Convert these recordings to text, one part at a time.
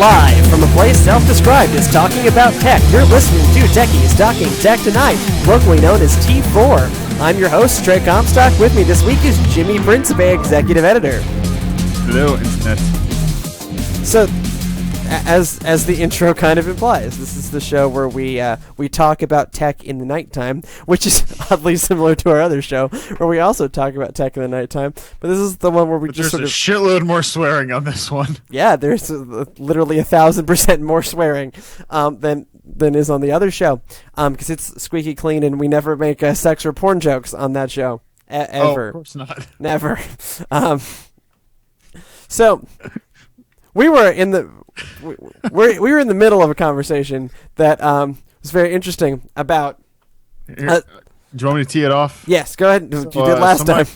Live from a place self-described as talking about tech, you're listening to Techies Talking Tech Tonight, locally known as T4. I'm your host, Trey Comstock. With me this week is Jimmy Principe, Executive Editor. Hello, Internet. So, as the intro kind of implies, this is the show where we talk about tech in the nighttime, which is oddly similar to our other show, where we also talk about tech in the nighttime. But this is the one where we just there's a shitload more swearing on this one. Yeah, there's literally 1,000% more swearing than is on the other show, because it's squeaky clean, and we never make sex or porn jokes on that show ever. Oh, of course not. Never. So we were in the we were in the middle of a conversation that was very interesting about. Do you want me to tee it off? Yes, go ahead. You did last time.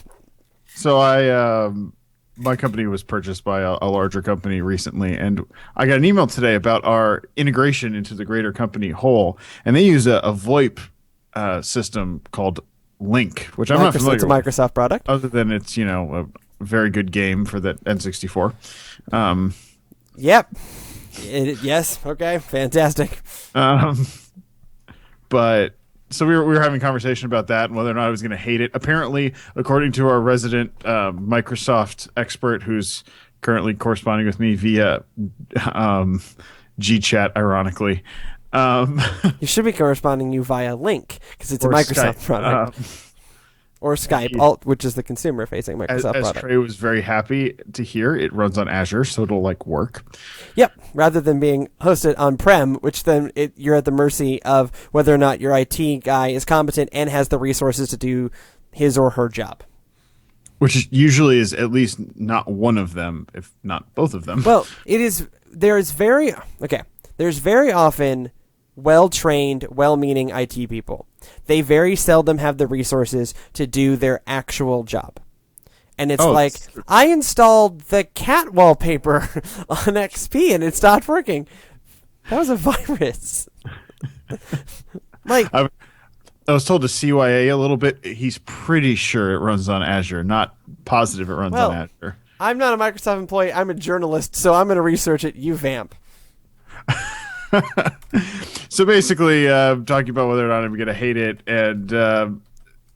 My company was purchased by a larger company recently, and I got an email today about our integration into the greater company whole, and they use a VoIP system called Link, which I'm not familiar with. It's a Microsoft product. Other than it's, a very good game for the N64. Yep. Yes. Okay. Fantastic. But so we were having a conversation about that and whether or not I was going to hate it. Apparently, according to our resident Microsoft expert, who's currently corresponding with me via GChat, ironically. You should be corresponding you via Link because it's a Microsoft Skype, product. Or Skype, which is the consumer-facing Microsoft product. Trey was very happy to hear, it runs on Azure, so it'll work. Yep, rather than being hosted on-prem, which then you're at the mercy of whether or not your IT guy is competent and has the resources to do his or her job. Which usually is at least not one of them, if not both of them. Well, there's very often well-trained, well-meaning IT people. They very seldom have the resources to do their actual job. And it's I installed the cat wallpaper on XP and it stopped working. That was a virus. I was told to CYA a little bit. He's pretty sure it runs on Azure, not positive it runs on Azure. I'm not a Microsoft employee. I'm a journalist, so I'm going to research it. You vamp. So basically, talking about whether or not I'm going to hate it, and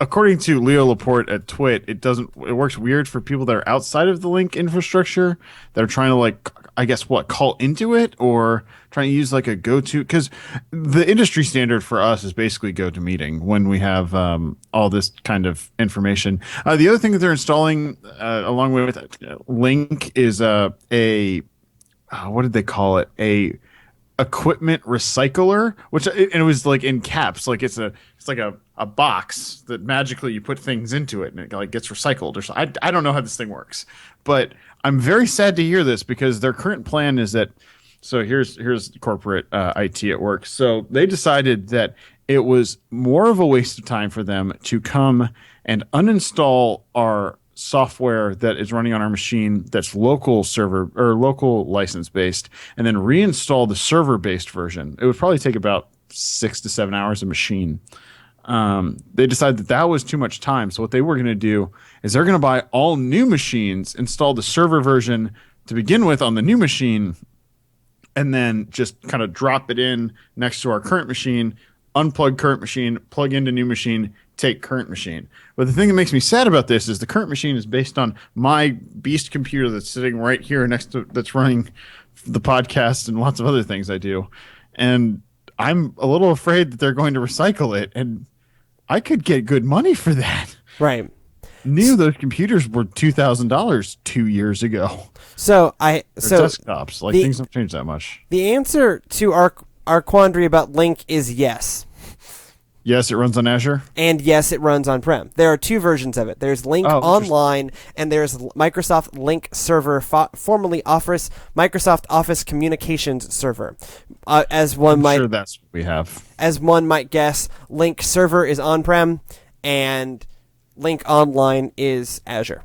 according to Leo Laporte at Twit, it works weird for people that are outside of the Link infrastructure that are trying to call into it or trying to use a go-to, because the industry standard for us is basically GoToMeeting when we have all this kind of information. The other thing that they're installing along with Link is what did they call it? A equipment recycler, which it was in caps, it's like a box that magically you put things into it and it gets recycled or so. I don't know how this thing works, but I'm very sad to hear this because their current plan is that, so here's corporate IT at work. So they decided that it was more of a waste of time for them to come and uninstall our software that is running on our machine that's local server or local license based, and then reinstall the server based version. It would probably take about 6 to 7 hours a machine. They decided that was too much time. So what they were going to do is they're going to buy all new machines, install the server version to begin with on the new machine, and then just kind of drop it in next to our current machine, unplug current machine, plug into new machine, take current machine. But the thing that makes me sad about this is the current machine is based on my beast computer that's sitting right here that's running the podcast and lots of other things I do. And I'm a little afraid that they're going to recycle it, and I could get good money for that. Right. New of those computers were $2,000 2 years ago. So desktops, things don't change that much. The answer to our quandary about Link is yes. Yes, it runs on Azure. And yes, it runs on-prem. There are two versions of it. There's Link Online, and there's Microsoft Link Server, formerly Microsoft Office Communications Server. Sure that's what we have. As one might guess, Link Server is on-prem, and Link Online is Azure.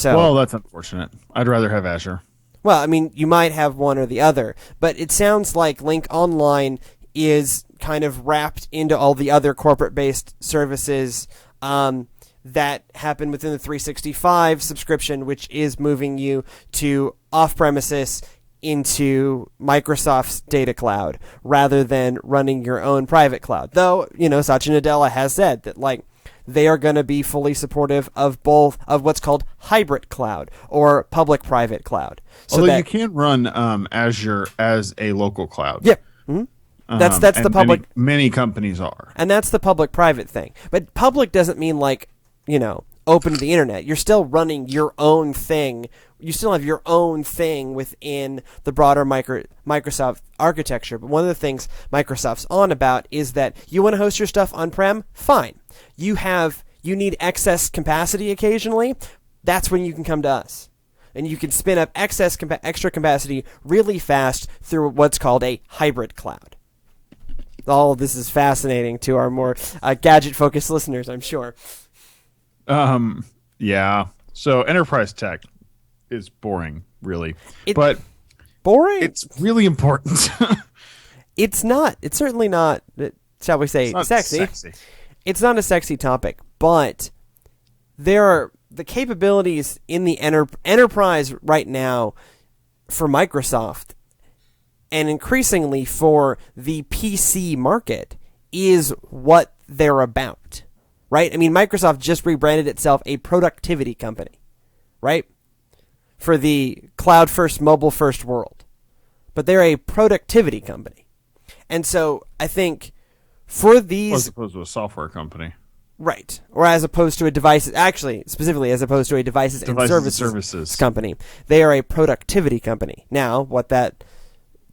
Well, that's unfortunate. I'd rather have Azure. Well, I mean, you might have one or the other, but it sounds like Link Online is kind of wrapped into all the other corporate-based services that happen within the 365 subscription, which is moving you to off-premises into Microsoft's data cloud rather than running your own private cloud. Though, Satya Nadella has said that they are going to be fully supportive of both of what's called hybrid cloud or public-private cloud. So although you can run Azure as a local cloud. Yeah. Mm-hmm. That's the public. Many companies are. And that's the public-private thing. But public doesn't mean open to the internet. You're still running your own thing. You still have your own thing within the broader Microsoft architecture. But one of the things Microsoft's on about is that you want to host your stuff on-prem? Fine. You need excess capacity occasionally. That's when you can come to us. And you can spin up extra capacity really fast through what's called a hybrid cloud. All of this is fascinating to our more gadget-focused listeners, I'm sure. Yeah. So enterprise tech is boring, really. But boring? It's really important. It's not. It's certainly not, shall we say, sexy. It's not a sexy topic, but there are the capabilities in the enterprise right now for Microsoft and increasingly for the PC market is what they're about. Right? I mean, Microsoft just rebranded itself a productivity company, right? For the cloud-first, mobile-first world. But they're a productivity company. And so I think for these... As opposed to a software company. Right. Or as opposed to a devices... Actually, specifically as opposed to a devices and services company. They are a productivity company. Now, what that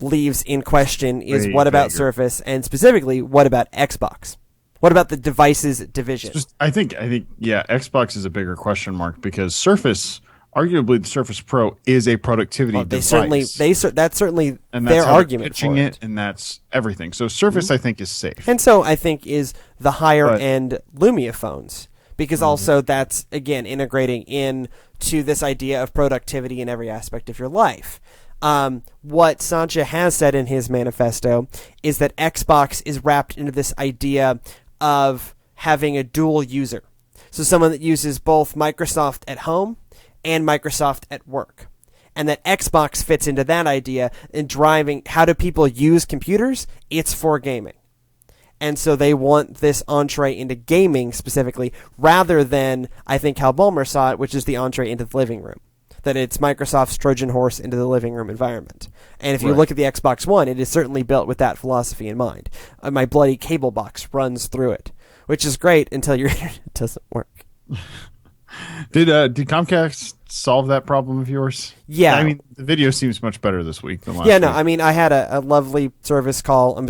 leaves in question is what about Surface, and specifically, what about Xbox? What about the devices division? I think, yeah, Xbox is a bigger question mark because Surface, arguably the Surface Pro, is a productivity device. That's certainly and their that's how argument pitching for it, and that's everything. So Surface, I think, is safe. And so I think is the higher end Lumia phones because also that's again integrating into this idea of productivity in every aspect of your life. What Satya has said in his manifesto is that Xbox is wrapped into this idea of having a dual user. So someone that uses both Microsoft at home and Microsoft at work. And that Xbox fits into that idea in driving how do people use computers? It's for gaming. And so they want this entree into gaming specifically rather than, I think, how Ballmer saw it, which is the entree into the living room. That it's Microsoft's Trojan horse into the living room environment. And if you look at the Xbox One, it is certainly built with that philosophy in mind. My bloody cable box runs through it, which is great until your internet doesn't work. Did Comcast solve that problem of yours? Yeah. I mean, the video seems much better this week than last week. I mean, I had a lovely service call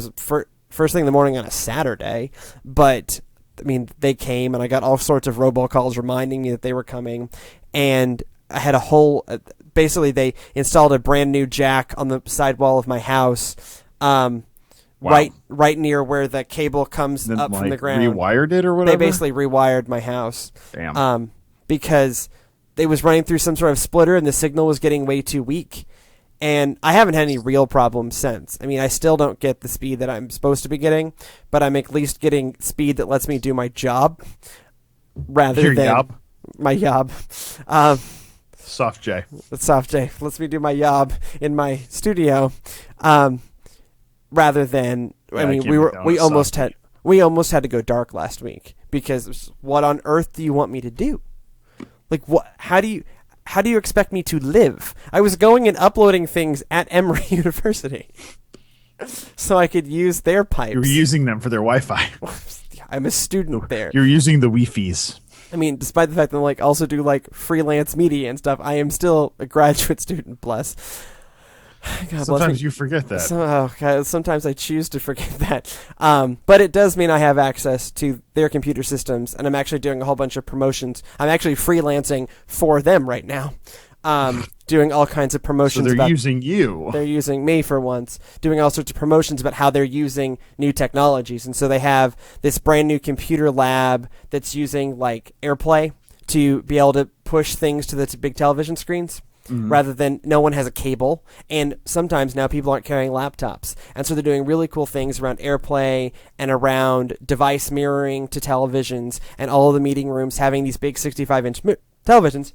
first thing in the morning on a Saturday, but... I mean, they came, and I got all sorts of robocalls reminding me that they were coming, and I had a whole... basically, they installed a brand new jack on the sidewall of my house, right near where the cable comes then, up from the ground. Rewired it or whatever? They basically rewired my house. Damn. Because it was running through some sort of splitter, and the signal was getting way too weak. And I haven't had any real problems since. I mean, I still don't get the speed that I'm supposed to be getting, but I'm at least getting speed that lets me do my job rather than yob? My job. Soft J. Soft J lets me do my job in my studio, rather than. I mean, we almost had to go dark last week because what on earth do you want me to do? Like what? How do you expect me to live? I was going and uploading things at Emory University so I could use their pipes. You were using them for their Wi-Fi. I'm a student there. You're using the Wi-Fi's. I mean, despite the fact that I also do freelance media and stuff, I am still a graduate student, bless. God, sometimes you forget that. Sometimes I choose to forget that. But it does mean I have access to their computer systems, and I'm actually doing a whole bunch of promotions. I'm actually freelancing for them right now, doing all kinds of promotions. So they're using you. They're using me for once, doing all sorts of promotions about how they're using new technologies. And so they have this brand new computer lab that's using AirPlay to be able to push things to the big television screens. Rather than no one has a cable, and sometimes now people aren't carrying laptops, and so they're doing really cool things around AirPlay and around device mirroring to televisions, and all of the meeting rooms having these big 65-inch televisions.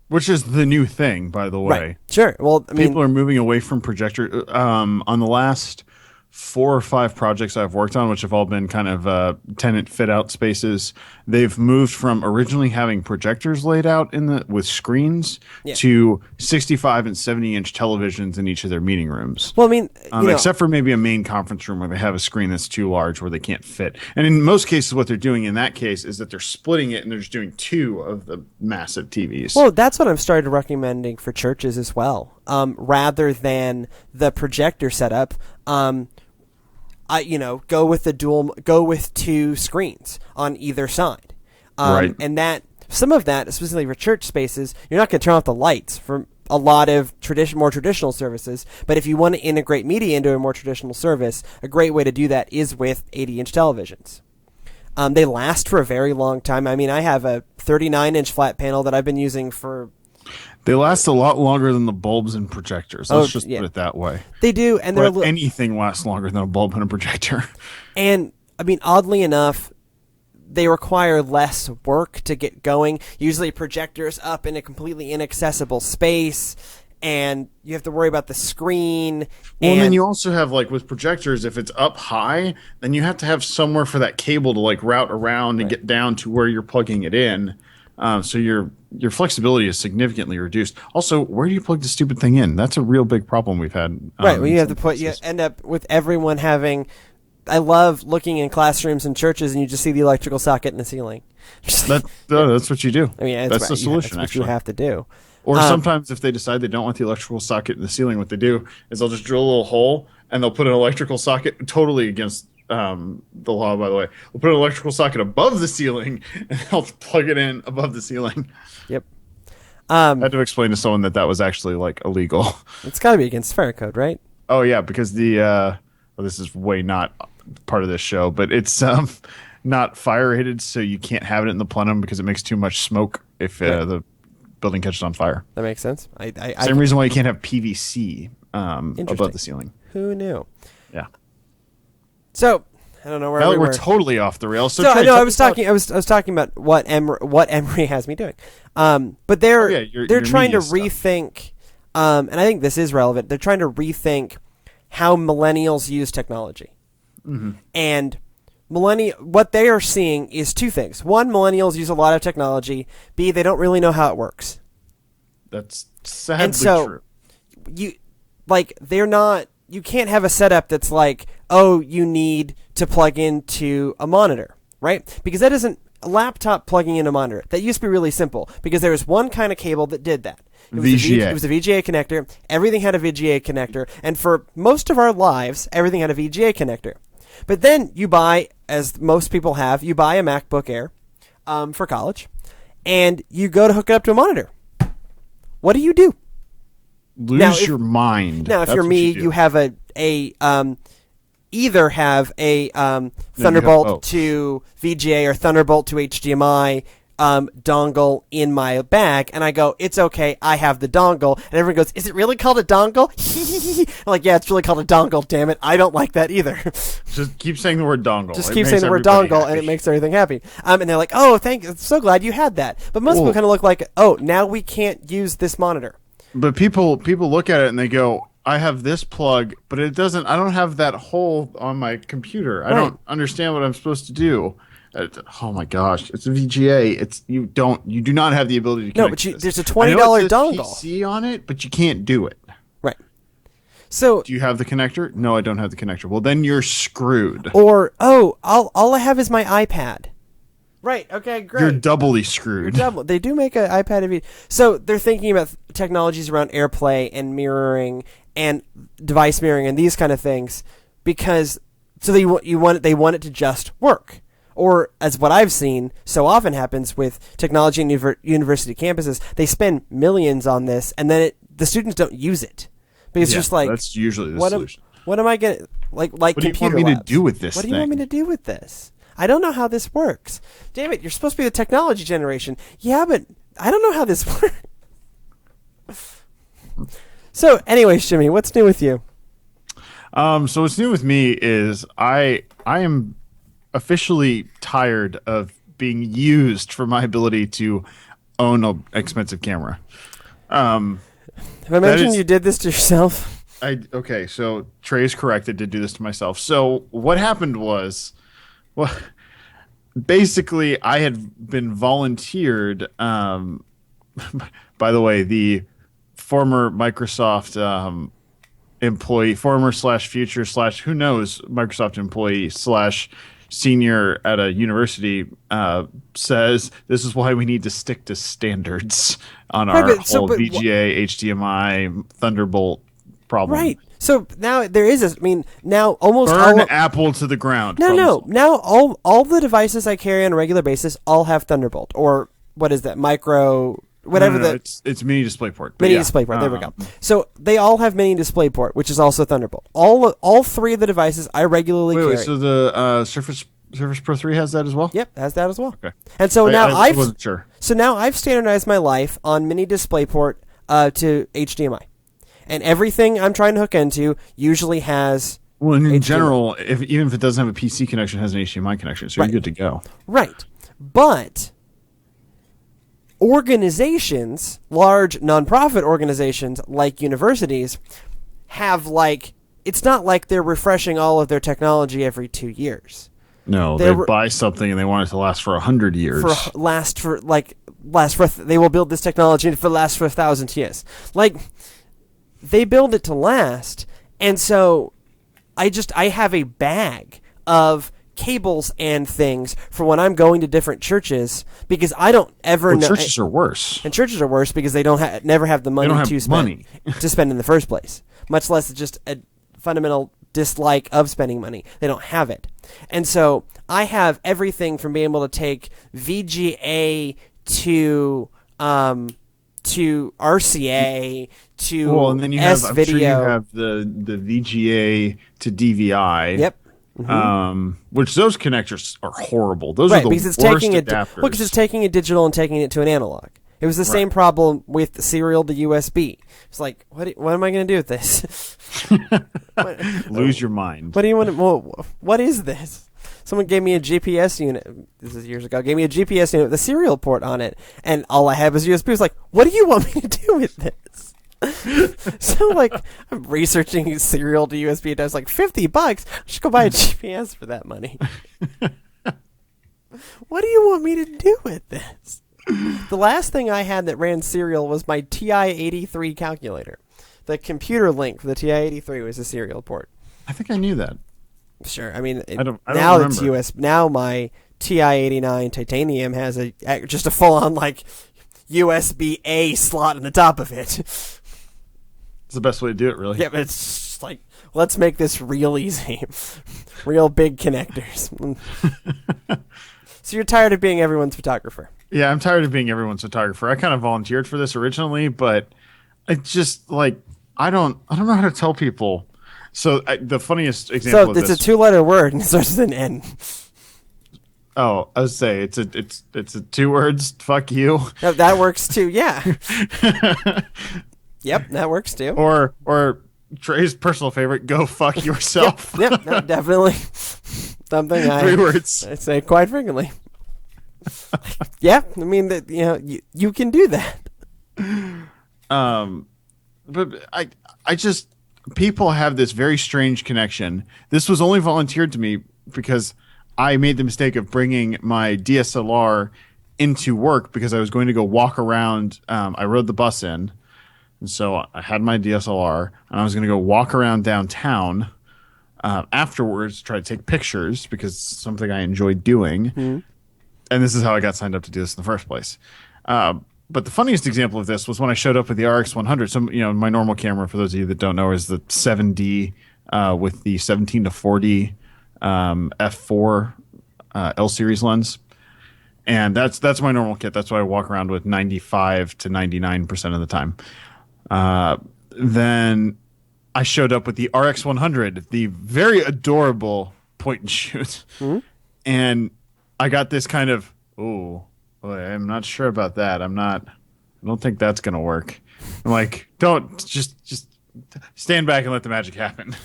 which is the new thing, by the way. Right. Sure. Well, I mean, People are moving away from projector. On the last 4 or 5 projects I've worked on, which have all been kind of tenant fit out spaces, they've moved from originally having projectors laid out in the with screens to 65 and 70-inch televisions in each of their meeting rooms. well, I mean, Except for maybe a main conference room where they have a screen that's too large where they can't fit. And in most cases, what they're doing in that case is that they're splitting it and they're just doing 2 of the massive TVs. well, that's what I've started recommending for churches as well. Rather than the projector setup, go with 2 screens on either side. Right. And that some of that, especially for church spaces, you're not going to turn off the lights for a lot of more traditional services. But if you want to integrate media into a more traditional service, a great way to do that is with 80-inch televisions. They last for a very long time. I mean, I have a 39-inch flat panel that I've been using for. They last a lot longer than the bulbs and projectors. Let's just put it that way. They do, and anything lasts longer than a bulb and a projector. And I mean, oddly enough, they require less work to get going. Usually, projectors up in a completely inaccessible space, and you have to worry about the screen. Well, and then you also have, like, with projectors, if it's up high, then you have to have somewhere for that cable to, like, route around and get down to where you're plugging it in. So your flexibility is significantly reduced. Also, where do you plug the stupid thing in? That's a real big problem we've had. Right, well, you end up with everyone having. I love looking in classrooms and churches, and you just see the electrical socket in the ceiling. That's what you do. I mean, that's the solution. That's what you have to do. Or sometimes, if they decide they don't want the electrical socket in the ceiling, what they do is they'll just drill a little hole and they'll put an electrical socket, totally against the law, by the way. We'll put an electrical socket above the ceiling and they'll plug it in above the ceiling. Yep. I had to explain to someone that was actually, like, illegal. It's got to be against fire code, right? Oh yeah, because this is way not part of this show, but it's not fire rated, so you can't have it in the plenum because it makes too much smoke if the building catches on fire. That makes sense. Same reason why you can't have PVC above the ceiling. Who knew? Yeah. So I don't know where we were. We're totally off the rails. So I know I was talking about what Emory has me doing. But they're trying to rethink, and I think this is relevant. They're trying to rethink how millennials use technology. Mm-hmm. And what they are seeing is 2 things. One, millennials use a lot of technology. B, they don't really know how it works. That's sadly true. You can't have a setup that's like, oh, you need to plug into a monitor, right? Because that isn't a laptop plugging in a monitor. That used to be really simple because there was one kind of cable that did that. VGA. It was a VGA connector. Everything had a VGA connector. And for most of our lives, everything had a VGA connector. But then you buy, as most people have, you buy a MacBook Air for college, and you go to hook it up to a monitor. What do you do? Lose your mind. Now, if you're me, you have either have a Thunderbolt to VGA or Thunderbolt to HDMI dongle in my bag, and I go, it's okay, I have the dongle, and everyone goes, is it really called a dongle? I'm like, yeah, it's really called a dongle, damn it, I don't like that either. Just keep saying the word dongle. Just keep saying the word dongle, happy. And it makes everything happy. And they're like, oh, I'm so glad you had that. But most people kind of look like, oh, now we can't use this monitor. But people look at it and they go, I have this plug, but I don't have that hole on my computer. I don't understand what I'm supposed to do. Oh my gosh, it's a VGA. You do not have the ability to connect. No, but there's a $20 dongle PC on it, but you can't do it. Right. So do you have the connector? No, I don't have the connector. Well, then you're screwed. Or all I have is my iPad. Right. Okay. Great. You're doubly screwed. They do make an iPad. So they're thinking about technologies around AirPlay and mirroring and device mirroring and these kind of things because they want it to just work. Or, as what I've seen so often happens with technology and university campuses, they spend millions on this, and then the students don't use it. Because it's just like... that's usually the solution. What am I going to... Like what computer do you want me labs. to do with this What do you want me to do with this? I don't know how this works. Damn it, you're supposed to be the technology generation. Yeah, but I don't know how this works. So, anyways, Jimmy, what's new with you? So what's new with me is I am... officially tired of being used for my ability to own an expensive camera. Um, Have I mentioned you did this to yourself? Okay, so Trey is correct. I did do this to myself. So what happened was, well, basically, I had been volunteered. By the way, the former Microsoft employee, former slash future slash who knows Microsoft employee slash senior at a university says this is why we need to stick to standards on our whole VGA, HDMI, Thunderbolt problem. Right. So now there is I mean, now almost burn Apple to the ground. No. Now all the devices I carry on a regular basis all have Thunderbolt, or what is that? Micro whatever it's mini DisplayPort. Mini DisplayPort. There we go. So they all have mini DisplayPort, which is also Thunderbolt. All three of the devices I regularly carry. Wait, so the Surface Pro 3 has that as well? Yep, has that as well. Okay. And so now I wasn't sure. So now I've standardized my life on mini DisplayPort to HDMI, and everything I'm trying to hook into usually has. Well, in HDMI. General, even if it doesn't have a PC connection, it has an HDMI connection, so you're good to go. Right, but organizations, large nonprofit organizations like universities, have it's not like they're refreshing all of their technology every 2 years. No, they buy something and they want it to last for 100 years. They will build this technology and it last for 1,000 years. They build it to last, and so I have a bag of cables and things for when I'm going to different churches, because I don't ever know. Churches are worse. And churches are worse because they never have the money to spend in the first place, much less just a fundamental dislike of spending money. They don't have it. And so I have everything from being able to take VGA to RCA to and then you S have, video. I'm sure you have the VGA to DVI. Yep. Mm-hmm. Which those connectors are horrible. Those are the worst adapters. Because it's taking a digital and taking it to an analog. It was the same problem with serial to USB. It's like, what am I going to do with this? Lose your mind. What do you want? What is this? Someone gave me a GPS unit. This is years ago. Gave me a GPS unit with a serial port on it, and all I had was USB. I was like, what do you want me to do with this? So I'm researching serial to USB, and I was like, $50. I should go buy a GPS for that money. What do you want me to do with this? The last thing I had that ran serial was my TI-83 calculator. The computer link for the TI-83 was a serial port. I think I knew that. Sure. I mean, I don't now remember. it's US. Now my TI-89 titanium has just a full-on USB-A slot in the top of it. It's the best way to do it, really. Yeah, but it's just let's make this real easy. Real big connectors. So you're tired of being everyone's photographer? Yeah, I'm tired of being everyone's photographer. I kind of volunteered for this originally, but I just I don't know how to tell people. So the funniest example. So it's a 2-letter word and it starts with an N. Oh, I would say it's a 2 words. Fuck you. No, that works too. Yeah. Yep, that works too. Or Trey's personal favorite, go fuck yourself. Yep, no, definitely. Something 3 words. I say quite frequently. Yeah, I mean that you can do that. But I just people have this very strange connection. This was only volunteered to me because I made the mistake of bringing my DSLR into work because I was going to go walk around. I rode the bus in, and so I had my DSLR, and I was going to go walk around downtown afterwards to try to take pictures because it's something I enjoyed doing. Mm-hmm. And this is how I got signed up to do this in the first place. But the funniest example of this was when I showed up with the RX100. So, my normal camera, for those of you that don't know, is the 7D with the 17 to 40 f4 L series lens, and that's my normal kit. That's what I walk around with 95 to 99% of the time. Then I showed up with the RX100, the very adorable point and shoot, mm-hmm. and I got this kind of, I'm not sure about that. I don't think that's going to work. I'm like, don't, just stand back and let the magic happen.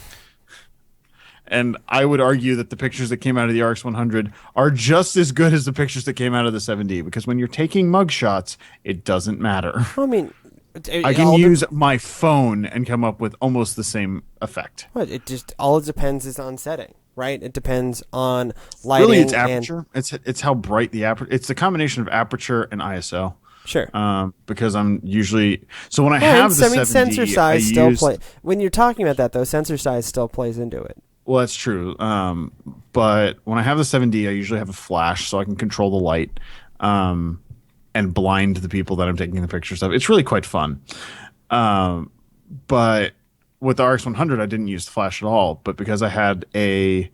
And I would argue that the pictures that came out of the RX 100 are just as good as the pictures that came out of the 7D, because when you're taking mugshots, it doesn't matter. I mean, I can use my phone and come up with almost the same effect. what it just all it depends is on setting, right? It depends on lighting. Really, it's aperture. It's how bright the aperture. It's the combination of aperture and ISO. Sure. Because I'm usually when I have the 7D, sensor size still play. When you're talking about that though, sensor size still plays into it. Well, that's true. But when I have the 7D, I usually have a flash so I can control the light and blind the people that I'm taking the pictures of. It's really quite fun. But with the RX 100, I didn't use the flash at all. But because I had a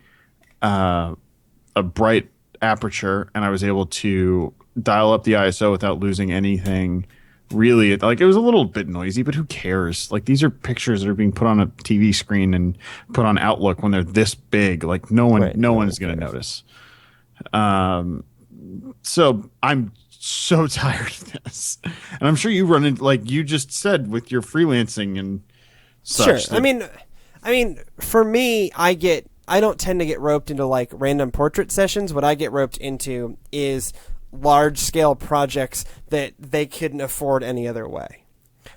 bright aperture and I was able to dial up the ISO without losing anything. Really, it was a little bit noisy, but who cares? Like, these are pictures that are being put on a TV screen and put on Outlook when they're this big. Like, no one is going to notice. So I'm so tired of this, and I'm sure you run into, like you just said, with your freelancing and such. Sure. I mean, for me, I don't tend to get roped into like random portrait sessions. What I get roped into is large-scale projects that they couldn't afford any other way.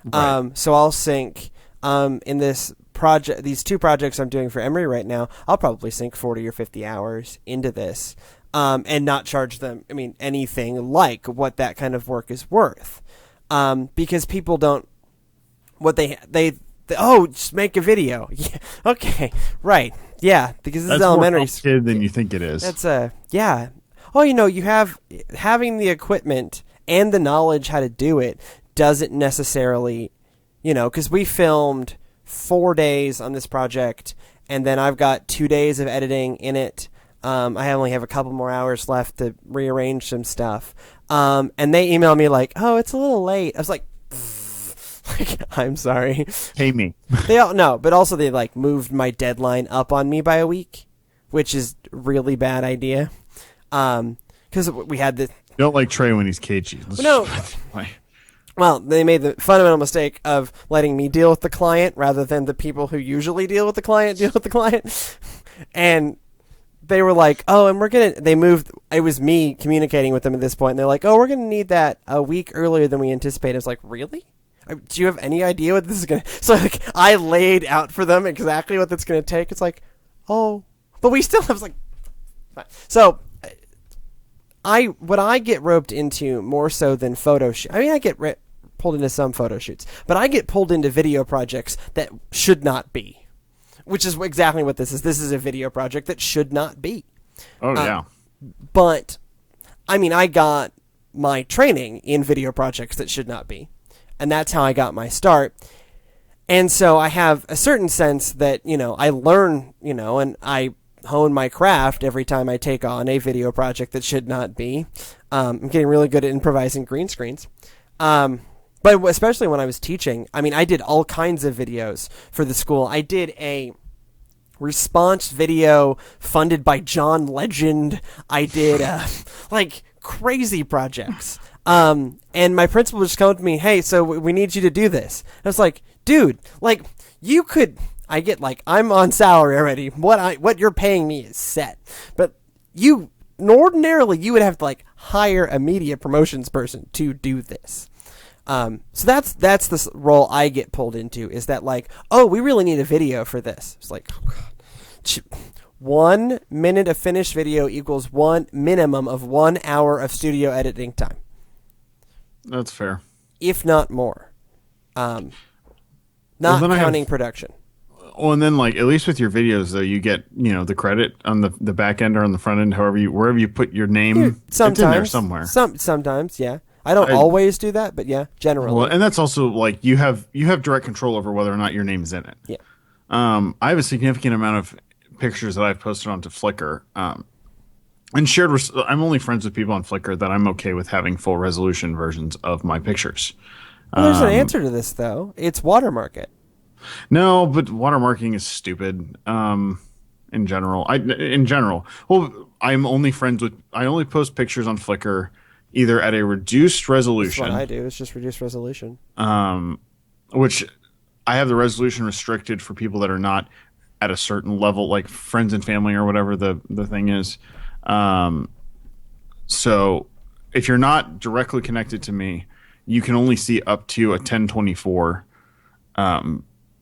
Right. So I'll sink in this project, these two projects I'm doing for Emory right now. I'll probably sink 40 or 50 hours into this, and not charge them, anything like what that kind of work is worth, because people don't. What they just make a video. Yeah, okay, right, yeah, because this is elementary. That's more complicated than you think it is. That's yeah. Oh, having the equipment and the knowledge how to do it doesn't necessarily, because we filmed 4 days on this project, and then I've got 2 days of editing in it. I only have a couple more hours left to rearrange some stuff. And they emailed me like, "Oh, it's a little late." I was like, "I'm sorry." Pay me. But also they like moved my deadline up on me by a week, which is really bad idea. Because we had the don't like Trey when he's cagey. No. Well, they made the fundamental mistake of letting me deal with the client rather than the people who usually deal with the client. And they were like, "Oh, and they moved." It was me communicating with them at this point. And they're like, "Oh, we're gonna need that a week earlier than we anticipated." I was like, "Really? Do you have any idea what this is gonna?" So like, I laid out for them exactly what that's gonna take. It's like, oh, but we still have like, fine. So. What I get roped into more so than photo shoot. I get pulled into some photo shoots, but I get pulled into video projects that should not be, which is exactly what this is. This is a video project that should not be. Oh yeah. But I got my training in video projects that should not be, and that's how I got my start. And so I have a certain sense that I learn, and I hone my craft every time I take on a video project that should not be. I'm getting really good at improvising green screens. But especially when I was teaching, I did all kinds of videos for the school. I did a response video funded by John Legend. I did like crazy projects. And my principal would just come to me, "Hey, so we need you to do this." And I was like, "Dude, like you could." I'm on salary already. What you're paying me is set. But ordinarily you would have to like hire a media promotions person to do this. So that's the role I get pulled into, is that like, "Oh, we really need a video for this." It's like, oh God. 1 minute of finished video equals one minimum of 1 hour of studio editing time. That's fair. If not more. Not counting production. Oh, and then like at least with your videos though, you get the credit on the back end or on the front end, wherever you put your name. Sometimes, it's in there somewhere. Sometimes, yeah. I don't always do that, but yeah, generally. Well, and that's also like you have direct control over whether or not your name is in it. Yeah. I have a significant amount of pictures that I've posted onto Flickr, and shared. I'm only friends with people on Flickr that I'm okay with having full resolution versions of my pictures. Well, there's an answer to this though. It's watermark it. No, but watermarking is stupid. In general, well, I only post pictures on Flickr either at a reduced resolution. That's what I do. It's just reduced resolution. Which I have the resolution restricted for people that are not at a certain level, like friends and family or whatever the thing is. So if you're not directly connected to me, you can only see up to a 1024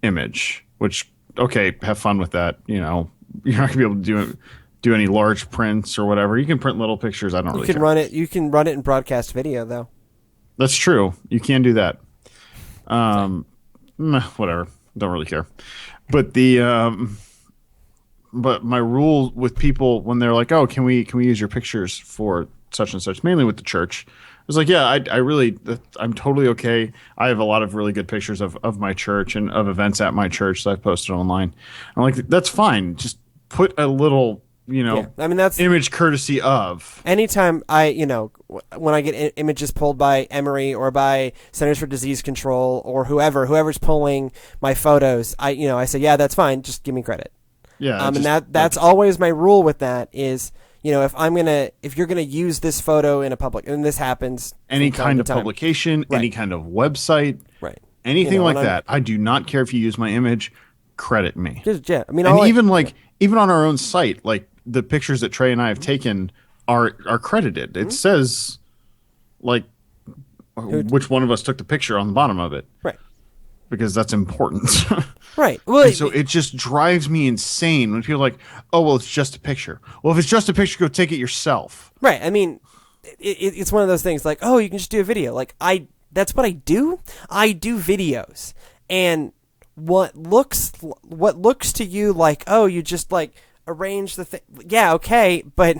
image, which, okay, have fun with that. You know, you're not gonna be able to do any large prints or whatever. You can print little pictures. I don't really care. You can run it in broadcast video though. That's true. You can do that. Whatever. Don't really care. But but my rule with people when they're like, "Oh, can we use your pictures for such and such?" Mainly with the church. I was like, "Yeah, I'm totally okay. I have a lot of really good pictures of my church and of events at my church that I've posted online." I'm like, "That's fine. Just put a little, I mean, that's image courtesy of." Anytime when I get images pulled by Emory or by Centers for Disease Control or whoever's pulling my photos, I say, yeah, that's fine. Just give me credit. Yeah. And that's always my rule with that is, if you're gonna use this photo in a public, and this happens, any kind of publication, right. any kind of website, right, anything like that. I do not care if you use my image. Credit me. Yeah, I mean, even on our own site, like the pictures that Trey and I have taken are credited. It says like which one of us took the picture on the bottom of it, right? Because that's important. Right. Well, so it just drives me insane when people are like, "Oh, well, it's just a picture." Well, if it's just a picture, go take it yourself. Right. I mean, it's one of those things like, oh, you can just do a video. Like that's what I do. I do videos, and what looks to you like, oh, you just like arrange the thing. Yeah, okay, but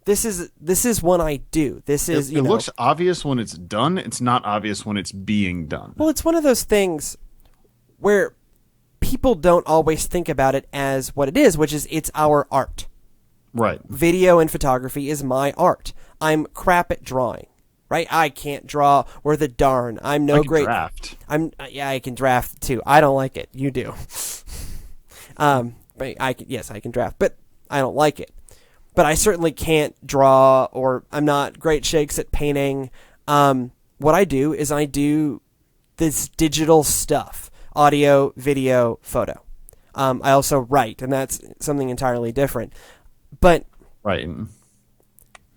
this is what I do. It looks obvious when it's done. It's not obvious when it's being done. Well, it's one of those things where people don't always think about it as what it is, which is it's our art. Right. Video and photography is my art. I'm crap at drawing. Right? I can't draw worth a darn. I'm no great draft. I can draft too. I don't like it. You do. But I can draft, but I don't like it. But I certainly can't draw, or I'm not great shakes at painting. What I do is I do this digital stuff: audio, video, photo. I also write, and that's something entirely different. But right,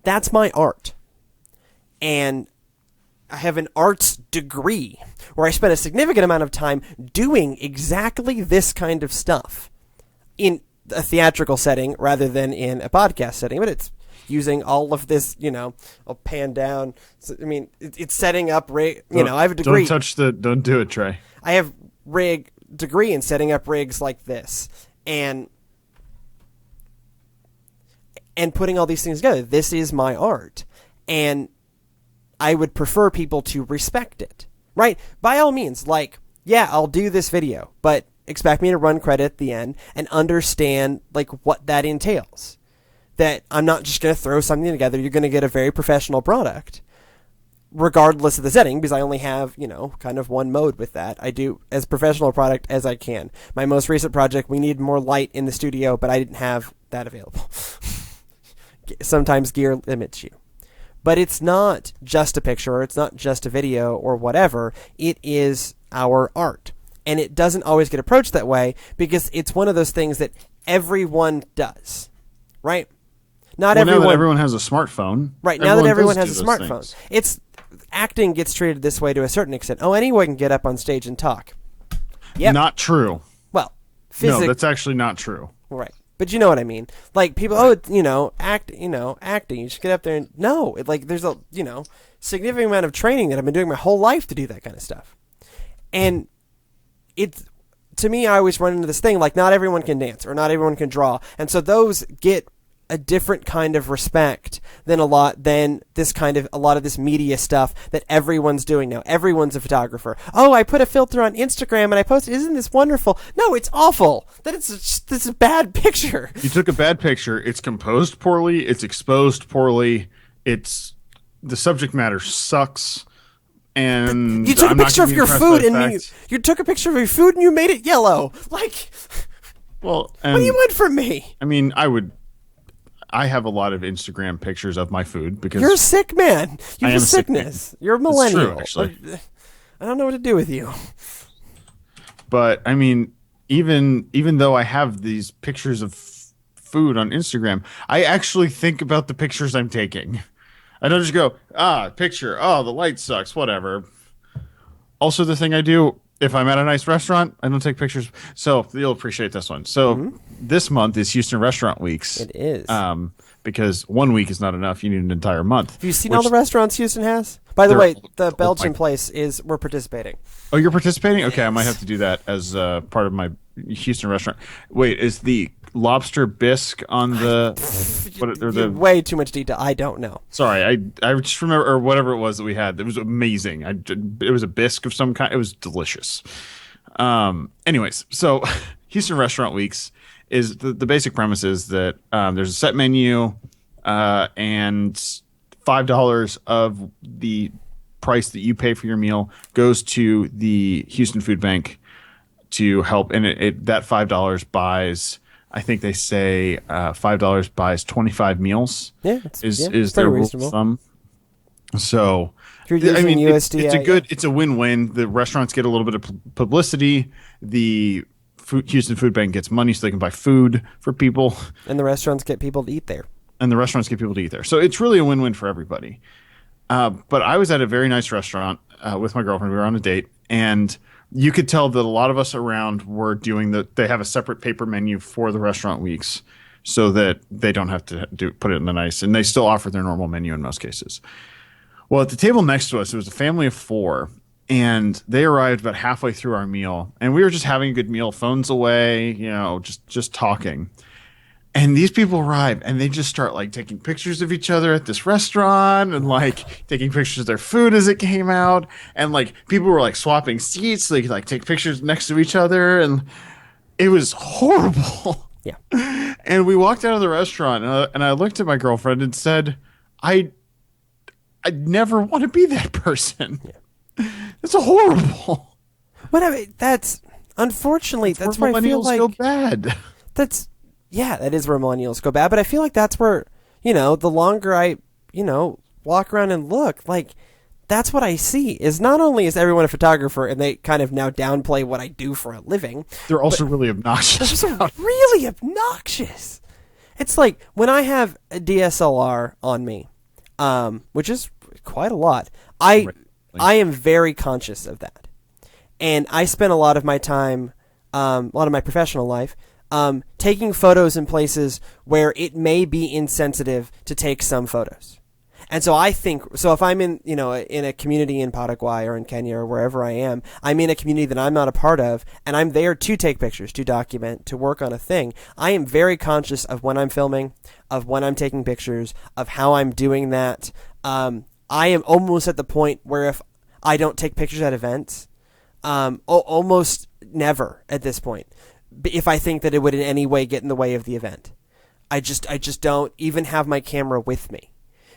that's my art. And I have an arts degree where I spent a significant amount of time doing exactly this kind of stuff in a theatrical setting rather than in a podcast setting. But it's using all of this, I'll pan down. So, I mean, it's setting up rig. I have a degree. Don't do it, Trey. I have degree in setting up rigs like this and putting all these things together. This is my art, and I would prefer people to respect it, right? By all means, like, yeah, I'll do this video, but expect me to run credit at the end and understand, like, what that entails. That I'm not just going to throw something together. You're going to get a very professional product, regardless of the setting, because I only have, kind of one mode with that. I do as professional a product as I can. My most recent project, we need more light in the studio, but I didn't have that available. Sometimes gear limits you. But it's not just a picture, or it's not just a video, or whatever. It is our art. And it doesn't always get approached that way because it's one of those things that everyone does, right? Now that everyone has a smartphone. Right, now that everyone has a smartphone. Acting gets treated this way to a certain extent. Oh, anyone can get up on stage and talk. Yep. Not true. Well, no, that's actually not true. Right. But you know what I mean. Like, people, acting, you just get up there and, no, there's a, significant amount of training that I've been doing my whole life to do that kind of stuff. And to me, I always run into this thing, like, not everyone can dance or not everyone can draw. And so those get a different kind of respect than a lot of this media stuff that everyone's doing now. Everyone's a photographer. Oh, I put a filter on Instagram and I posted. Isn't this wonderful? No, it's awful. This is a bad picture. You took a bad picture. It's composed poorly. It's exposed poorly. The subject matter sucks. And you took a picture of your food and you took a picture of your food and you made it yellow. Like, well, what do you want from me? I mean, I have a lot of Instagram pictures of my food because you're a sick man. You have a sickness. You're a millennial. It's true, actually. I don't know what to do with you. But I mean, even though I have these pictures of food on Instagram, I actually think about the pictures I'm taking. I don't just go, picture, oh, the light sucks, whatever. Also, the thing I do if I'm at a nice restaurant, I don't take pictures. So you'll appreciate this one. So this month is Houston Restaurant Weeks. It is. Because 1 week is not enough. You need an entire month. Have you seen all the restaurants Houston has? By the way, the Belgian place we're participating. Oh, you're participating? Okay, I might have to do that as part of my Houston restaurant. Wait, is the lobster bisque on the way too much detail? I don't know. Sorry, I just remember, or whatever it was that we had. It was amazing. It was a bisque of some kind. It was delicious. Anyways, so Houston Restaurant Weeks is the basic premise is that there's a set menu and $5 of the price that you pay for your meal goes to the Houston Food Bank to help, and that $5 buys, I think they say $5 buys 25 meals. Yeah, is their rule of thumb. So if you're using USDA, it's a win-win. The restaurants get a little bit of publicity. The Houston Food Bank gets money so they can buy food for people, and the restaurants get people to eat there. So it's really a win-win for everybody. But I was at a very nice restaurant with my girlfriend. We were on a date, and you could tell that a lot of us around were doing they have a separate paper menu for the restaurant weeks so that they don't have to put it in the nice, and they still offer their normal menu in most cases. Well, at the table next to us, it was a family of 4, and they arrived about halfway through our meal, and we were just having a good meal, phones away, just talking. And these people arrive, and they just start like taking pictures of each other at this restaurant, and like taking pictures of their food as it came out, and like people were like swapping seats, so they could like take pictures next to each other, and it was horrible. Yeah. And we walked out of the restaurant, and I looked at my girlfriend and said, I'd never want to be that person. Yeah. It's horrible. But I mean, that's unfortunately that's where I feel like go bad. Yeah, that is where millennials go bad. But I feel like that's where, the longer I, walk around and look, like, that's what I see. Is not only is everyone a photographer and they kind of now downplay what I do for a living. They're also really obnoxious. They're really obnoxious. It's like when I have a DSLR on me, which is quite a lot, I am very conscious of that. And I spend a lot of my time, a lot of my professional life, taking photos in places where it may be insensitive to take some photos. And so I think, if I'm in a community in Paraguay or in Kenya or wherever I am, I'm in a community that I'm not a part of, and I'm there to take pictures, to document, to work on a thing. I am very conscious of when I'm filming, of when I'm taking pictures, of how I'm doing that. I am almost at the point where if I don't take pictures at events, almost never at this point, if I think that it would in any way get in the way of the event. I just don't even have my camera with me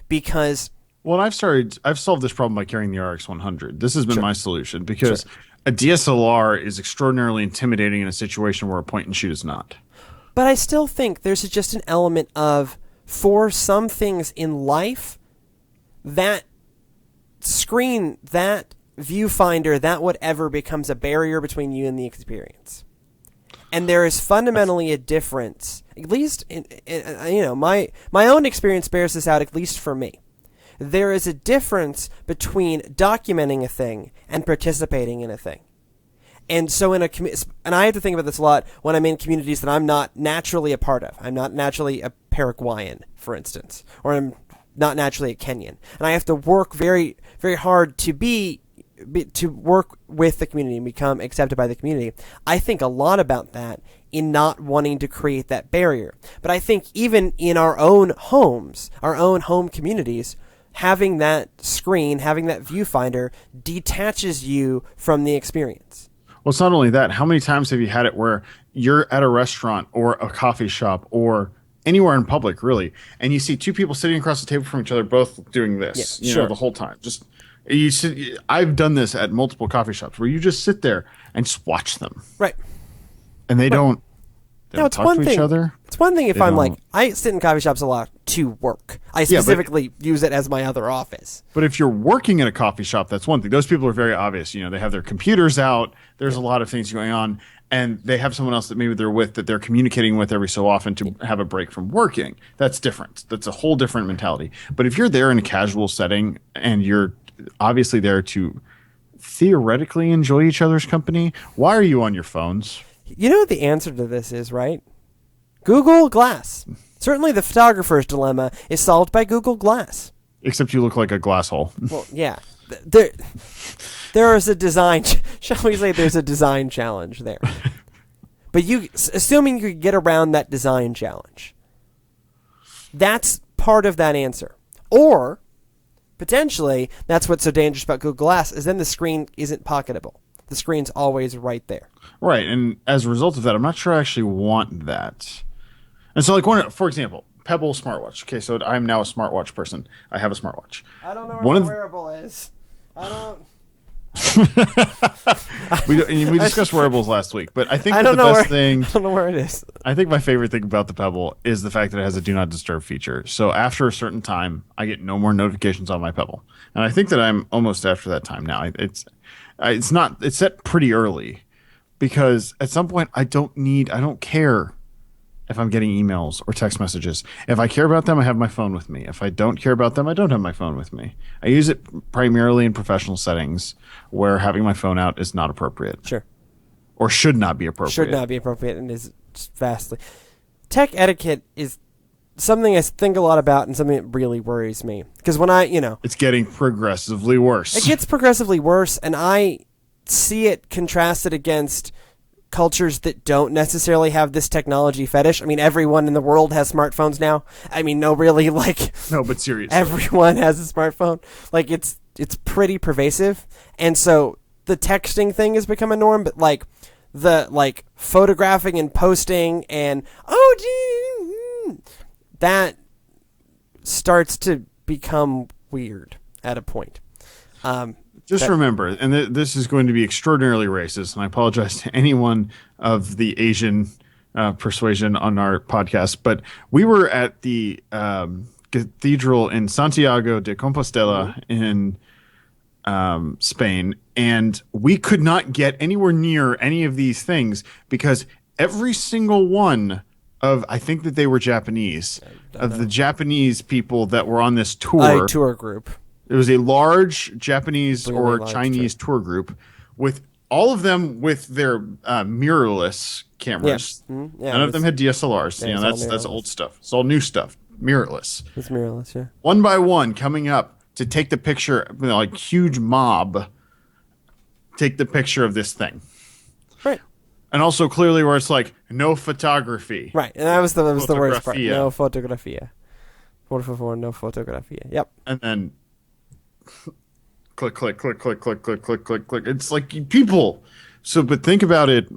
because... Well, I've solved this problem by carrying the RX100. This has been my solution because a DSLR is extraordinarily intimidating in a situation where a point and shoot is not. But I still think there's just an element of, for some things in life, that screen, that viewfinder, that whatever becomes a barrier between you and the experience. And there is fundamentally a difference, at least, my own experience bears this out, at least for me. There is a difference between documenting a thing and participating in a thing. And so and I have to think about this a lot when I'm in communities that I'm not naturally a part of. I'm not naturally a Paraguayan, for instance, or I'm not naturally a Kenyan. And I have to work very, very hard to work with the community and become accepted by the community. I think a lot about that in not wanting to create that barrier. But I think even in our own homes, our own home communities, having that screen, having that viewfinder detaches you from the experience. Well, it's not only that. How many times have you had it where you're at a restaurant or a coffee shop or anywhere in public, really, and you see 2 people sitting across the table from each other, both doing this, the whole time? I've done this at multiple coffee shops where you just sit there and just watch them. Right. And they don't talk to each other. It's one thing if I sit in coffee shops a lot to work. I specifically use it as my other office. But if you're working at a coffee shop, that's one thing. Those people are very obvious. They have their computers out. There's a lot of things going on. and they have someone else that maybe they're with that they're communicating with every so often to have a break from working. That's different. That's a whole different mentality. But if you're there in a casual setting and you're obviously there to theoretically enjoy each other's company, why are you on your phones? You know what the answer to this is, right? Google Glass. Certainly the photographer's dilemma is solved by Google Glass. Except you look like a glass hole. Well, yeah. There is a design, shall we say there's a design challenge there. But assuming you could get around that design challenge, that's part of that answer. Or, potentially, that's what's so dangerous about Google Glass, is then the screen isn't pocketable. The screen's always right there. Right, and as a result of that, I'm not sure I actually want that. And so, for example, Pebble smartwatch. Okay, so I'm now a smartwatch person. I have a smartwatch. I don't know where the wearable is. I don't... we discussed wearables last week, but I think I the best thing... I don't know where it is. I think my favorite thing about the Pebble is the fact that it has a do not disturb feature. So after a certain time, I get no more notifications on my Pebble. And I think that I'm almost after that time now. It's set pretty early because at some point I don't care if I'm getting emails or text messages. If I care about them, I have my phone with me. If I don't care about them, I don't have my phone with me. I use it primarily in professional settings where having my phone out is not appropriate. Sure. Or should not be appropriate. Should not be appropriate and is vastly. Tech etiquette is something I think a lot about and something that really worries me. Because when it's getting progressively worse. It gets progressively worse, and I see it contrasted against cultures that don't necessarily have this technology fetish. I mean, everyone in the world has smartphones now. I mean, no, really, no, but seriously, everyone has a smartphone. It's pretty pervasive, and so the texting thing has become a norm. But the photographing and posting and that starts to become weird at a point. Just remember, and this is going to be extraordinarily racist, and I apologize to anyone of the Asian persuasion on our podcast, but we were at the cathedral in Santiago de Compostela in Spain, and we could not get anywhere near any of these things because every single one of, I think that they were Japanese, of the Japanese people that were on this tour. A tour group. It was a large Japanese or Chinese tour group with all of them with their mirrorless cameras. Yeah. None of them had DSLRs. Yeah, that's old stuff. It's all new stuff. Mirrorless. It's mirrorless, yeah. One by one coming up to take the picture, huge mob take the picture of this thing. Right. And also clearly where it's no photography. Right. And that was the worst part. No fotografia. Por favor, no fotografia. Yep. And then click, click, click, click, click, click, click, click, click. It's people. So, but think about it.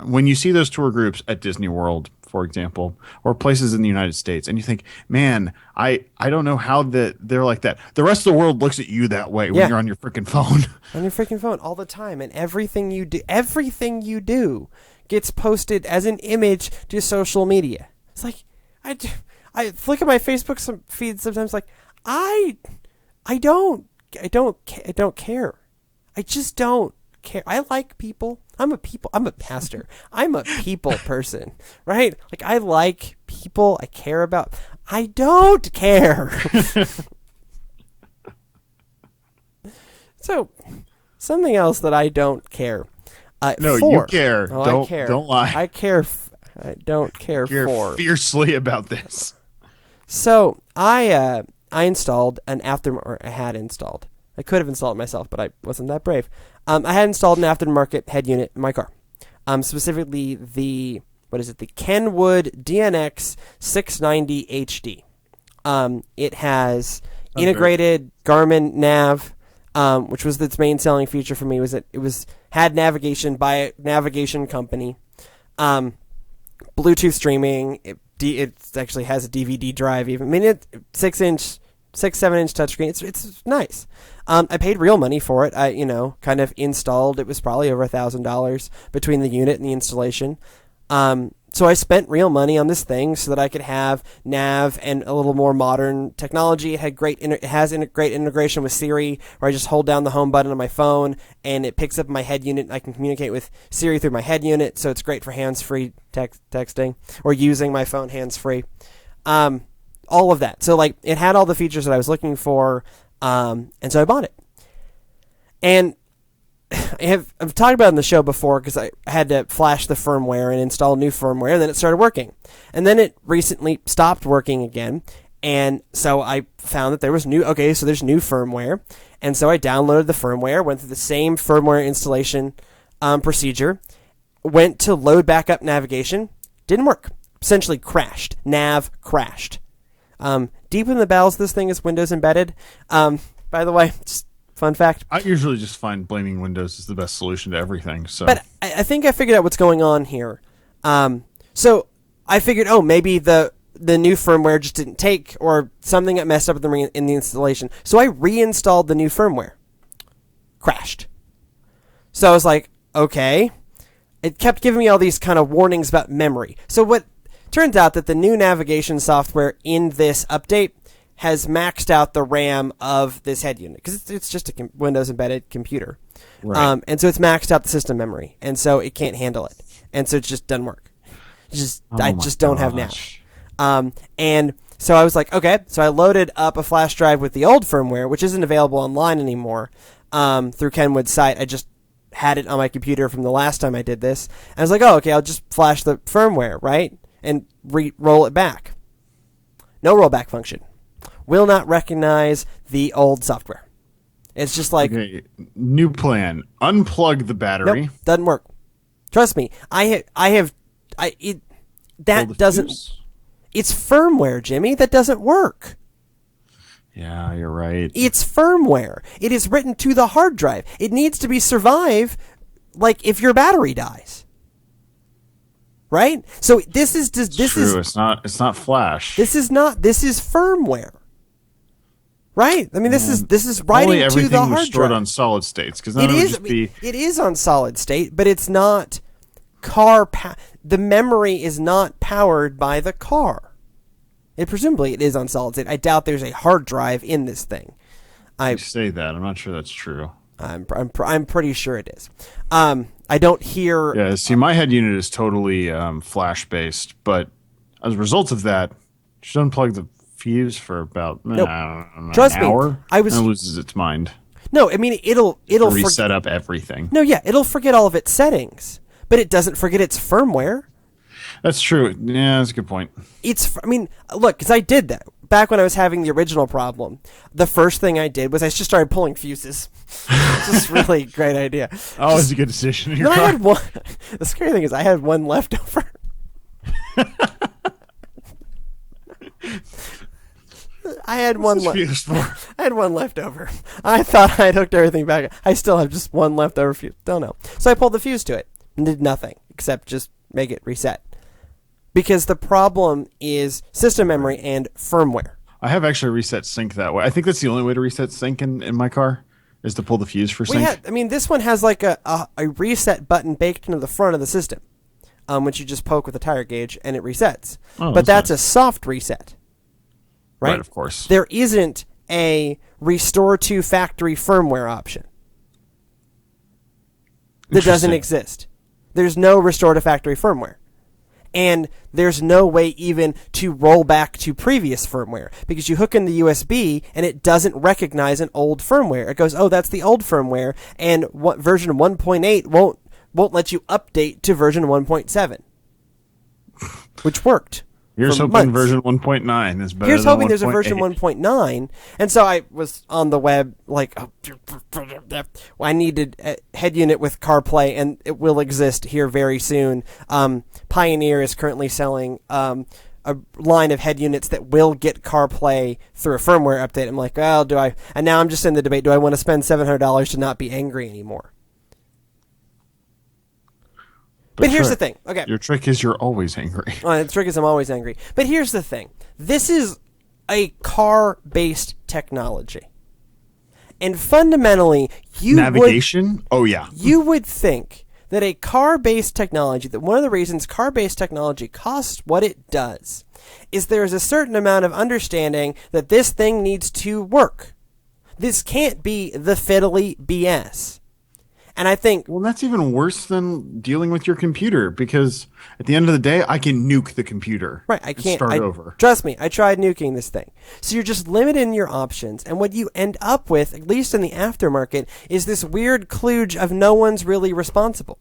When you see those tour groups at Disney World, for example, or places in the United States, and you think, man, I don't know how they're like that. The rest of the world looks at you that way when you're on your freaking phone. On your freaking phone all the time. And everything you do gets posted as an image to social media. It's I look at my Facebook feed sometimes I don't care. I just don't care. I like people. I'm a pastor. I'm a people person, right? I like people. I care about. I don't care. So, something else that I don't care. No, for. You care. Oh, I care. Don't lie. I care. I don't care for. Fiercely about this. So I installed an I had installed. I could have installed it myself, but I wasn't that brave. I had installed an aftermarket head unit in my car. Specifically the Kenwood DNX 690 HD. It has integrated Garmin nav, which was its main selling feature for me. Was that it had navigation by a navigation company, Bluetooth streaming. It actually has a DVD drive. Even 7 inch touchscreen. It's nice. I paid real money for it. I kind of installed. It was probably over $1,000 between the unit and the installation. So I spent real money on this thing so that I could have nav and a little more modern technology. It had great great integration with Siri, where I just hold down the home button on my phone and it picks up my head unit. I can communicate with Siri through my head unit, so it's great for hands-free texting or using my phone hands-free. All of that. So like it had all the features that I was looking for, and so I bought it. And I've talked about it in the show before because I had to flash the firmware and install new firmware, and then it started working. And then it recently stopped working again, and so I found that there was there's new firmware. And so I downloaded the firmware, went through the same firmware installation procedure, went to load backup navigation, didn't work. Essentially crashed. Nav crashed. Deep in the bowels, this thing is Windows embedded. By the way, just fun fact. I usually just find blaming Windows is the best solution to everything. So, but I think I figured out what's going on here. So I figured, maybe the new firmware just didn't take, or something got messed up in the installation. So I reinstalled the new firmware. Crashed. So I was like, okay. It kept giving me all these kind of warnings about memory. So what turns out that the new navigation software in this update has maxed out the RAM of this head unit, because it's just a Windows embedded computer. Right. And so it's maxed out the system memory, and so it can't handle it. And so it just doesn't work. I just don't have nav. And so I was like, okay. So I loaded up a flash drive with the old firmware, which isn't available online anymore, through Kenwood's site. I just had it on my computer from the last time I did this. And I was like, okay, I'll just flash the firmware, right? And roll it back. No rollback function. Will not recognize the old software. It's just like... Okay. New plan. Unplug the battery. Nope, doesn't work. Trust me. That doesn't... Fuse? It's firmware, Jimmy. That doesn't work. Yeah, you're right. It's firmware. It is written to the hard drive. It needs to be survive, like if your battery dies. Right? So this is just... It's true. It's not flash. This is firmware. Right? I mean, this is writing Only to the everything hard was stored drive. on solid states, because then it would just be... It is on solid state, but it's not the memory is not powered by the car. Presumably it is on solid state. I doubt there's a hard drive in this thing. You say that. I'm not sure that's true. I'm pretty sure it is. I don't hear... Yeah, see, my head unit is totally flash-based, but as a result of that, just unplug the fuse for about Trust an me, hour, and it loses its mind. No, I mean, it'll reset up everything. No, yeah, it'll forget all of its settings, but it doesn't forget its firmware. That's true. Yeah, that's a good point. Look, because I did that. Back when I was having the original problem, the first thing I did was I just started pulling fuses. It's a really great idea. Oh, it's a good decision in your car. I had one. The scary thing is I had one left over. I had one left over. I thought I'd hooked everything back. I still have just one leftover fuse. Don't know. So I pulled the fuse to it and did nothing except just make it reset. Because the problem is system memory and firmware. I have actually reset sync that way. I think that's the only way to reset sync in my car, is to pull the fuse for sync. Yeah, this one has like a reset button baked into the front of the system, which you just poke with a tire gauge and it resets. Oh, but that's nice. a soft reset. Right, of course. There isn't a restore to factory firmware option. That doesn't exist. There's no restore to factory firmware. And there's no way even to roll back to previous firmware, because you hook in the USB and it doesn't recognize an old firmware. It goes, oh, that's the old firmware, and version 1.8 won't let you update to version 1.7, which worked. Here's hoping version 1.9 is better. Here's than hoping there's a 1.8. version 1.9. And so I was on the web like, I needed a head unit with CarPlay, and it will exist here very soon. Pioneer is currently selling a line of head units that will get CarPlay through a firmware update. I'm like, well, do I? And now I'm just in the debate, do I want to spend $700 to not be angry anymore? But here's the thing. Okay. Your trick is you're always angry. The trick is I'm always angry. But here's the thing. This is a car-based technology. And fundamentally, navigation? Oh, yeah. You would think that a car-based technology, that one of the reasons car-based technology costs what it does, is there is a certain amount of understanding that this thing needs to work. This can't be the fiddly BS. And I think... Well, that's even worse than dealing with your computer, because at the end of the day, I can nuke the computer. Right, I can't... start over. Trust me, I tried nuking this thing. So you're just limited in your options, and what you end up with, at least in the aftermarket, is this weird kludge of no one's really responsible.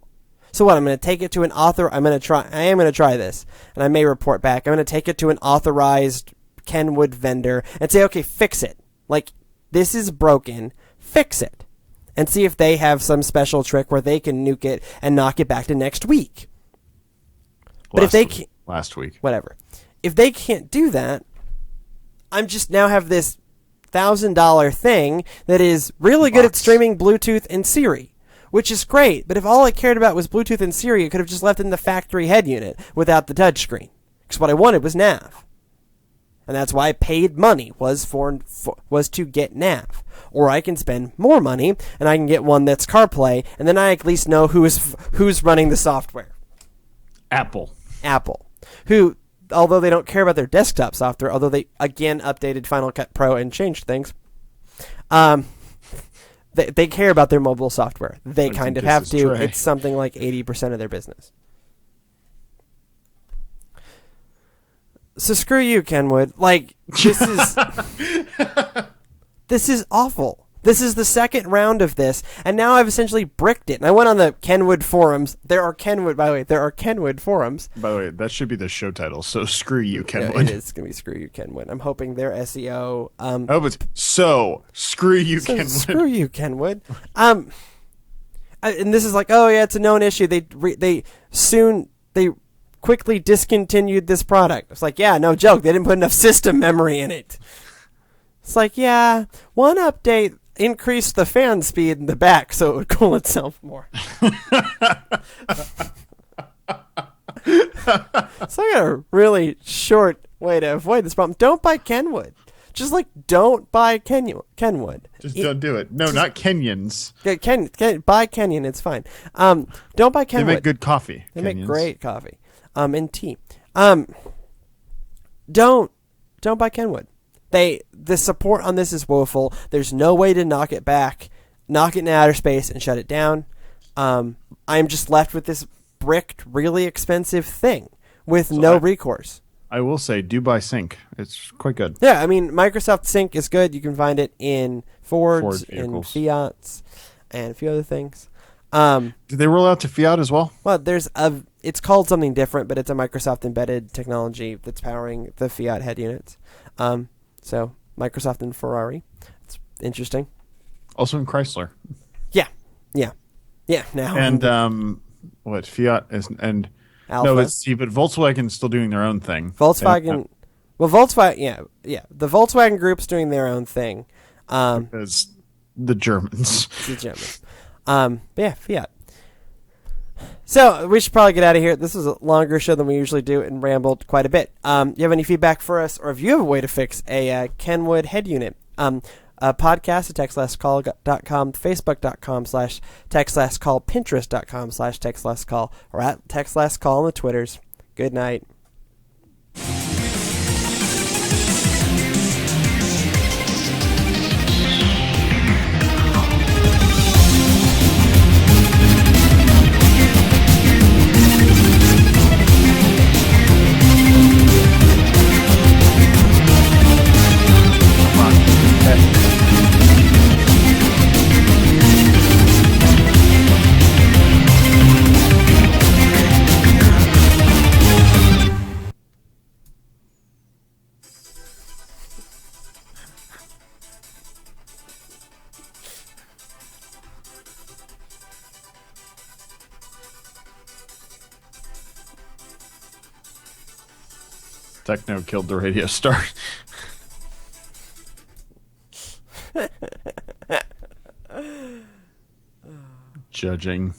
So what, I'm going to take it to an I am going to try this, and I may report back. I'm going to take it to an authorized Kenwood vendor and say, okay, fix it. Like, this is broken, fix it. And see if they have some special trick where they can nuke it and knock it back to next week. But if they can't... Last week. Whatever. If they can't do that, I'm just now have this $1,000 thing that is really good at streaming Bluetooth and Siri, which is great. But if all I cared about was Bluetooth and Siri, I could have just left it in the factory head unit without the touchscreen. Because what I wanted was nav. And that's why I paid money, was to get nav. Or I can spend more money, and I can get one that's CarPlay, and then I at least know who's running the software. Apple. Who, although they don't care about their desktop software, although they, again, updated Final Cut Pro and changed things, they care about their mobile software. They kind of have to. It's something like 80% of their business. So screw you, Kenwood. Like, this is awful. This is the second round of this, and now I've essentially bricked it. And I went on the Kenwood forums. There are Kenwood forums. By the way, that should be the show title. So screw you, Kenwood. Yeah, it is going to be screw you, Kenwood. I'm hoping their SEO. Screw you, Kenwood. Screw you, Kenwood. And this is like, oh yeah, it's a known issue. They quickly discontinued this product. It's like, yeah, no joke. They didn't put enough system memory in it. It's like, yeah, one update increased the fan speed in the back so it would cool itself more. It's like a really short way to avoid this problem. Don't buy Kenwood. Just like, don't buy Kenwood. Just don't do it. No, not Kenyans. Buy Kenyan. It's fine. Don't buy Kenwood. They make good coffee. They make great coffee. And tea. Don't buy Kenwood. The support on this is woeful. There's no way to knock it back, knock it in outer space, and shut it down. I'm just left with this bricked, really expensive thing with no recourse. I will say, do buy Sync. It's quite good. Yeah, I mean, Microsoft Sync is good. You can find it in Fords, in Fiats, and a few other things. Did they roll out to Fiat as well? Well, it's called something different, but it's a Microsoft embedded technology that's powering the Fiat head units. So Microsoft and Ferrari. It's interesting. Also in Chrysler. Yeah. Now and what Fiat is and Alpha. No, but Volkswagen's still doing their own thing. Volkswagen. Well, Volkswagen. Yeah. The Volkswagen group's doing their own thing. Because the Germans. The Germans. But yeah, Fiat. So we should probably get out of here. This is a longer show than we usually do and rambled quite a bit. You have any feedback for us, or if you have a way to fix a Kenwood head unit? Podcast at textlesscall.com, facebook.com/textlesscall, pinterest.com/textlesscall, or at textlesscall on the Twitters. Good night. Techno killed the radio star. Judging.